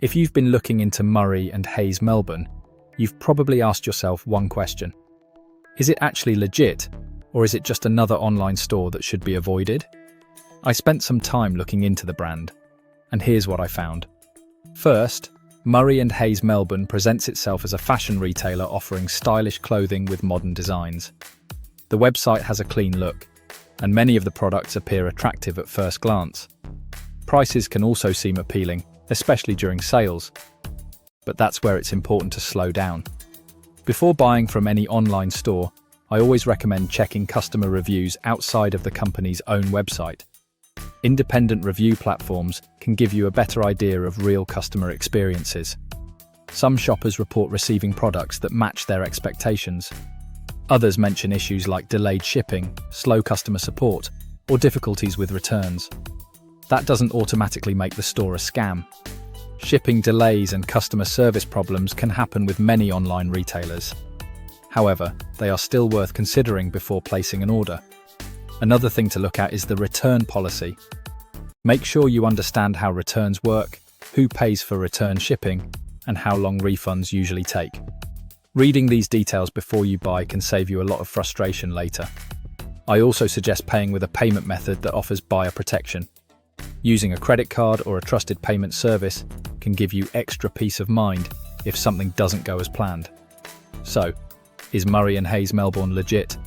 If you've been looking into Murray and Hayes Melbourne, you've probably asked yourself one question. Is it actually legit, or is it just another online store that should be avoided? I spent some time looking into the brand, and here's what I found. First, Murray and Hayes Melbourne presents itself as a fashion retailer offering stylish clothing with modern designs. The website has a clean look, and many of the products appear attractive at first glance. Prices can also seem appealing, especially during sales. But that's where it's important to slow down. Before buying from any online store, I always recommend checking customer reviews outside of the company's own website. Independent review platforms can give you a better idea of real customer experiences. Some shoppers report receiving products that match their expectations. Others mention issues like delayed shipping, slow customer support, or difficulties with returns. That doesn't automatically make the store a scam. Shipping delays and customer service problems can happen with many online retailers. However, they are still worth considering before placing an order. Another thing to look at is the return policy. Make sure you understand how returns work, who pays for return shipping, and how long refunds usually take. Reading these details before you buy can save you a lot of frustration later. I also suggest paying with a payment method that offers buyer protection. Using a credit card or a trusted payment service can give you extra peace of mind if something doesn't go as planned. So, is Murray and Hayes Melbourne legit?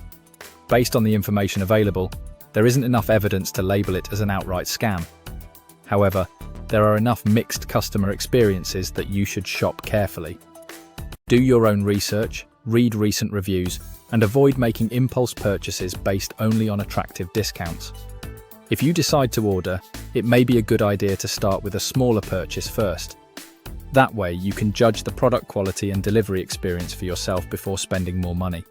Based on the information available, there isn't enough evidence to label it as an outright scam. However, there are enough mixed customer experiences that you should shop carefully. Do your own research, read recent reviews, and avoid making impulse purchases based only on attractive discounts. If you decide to order, it may be a good idea to start with a smaller purchase first. That way, you can judge the product quality and delivery experience for yourself before spending more money.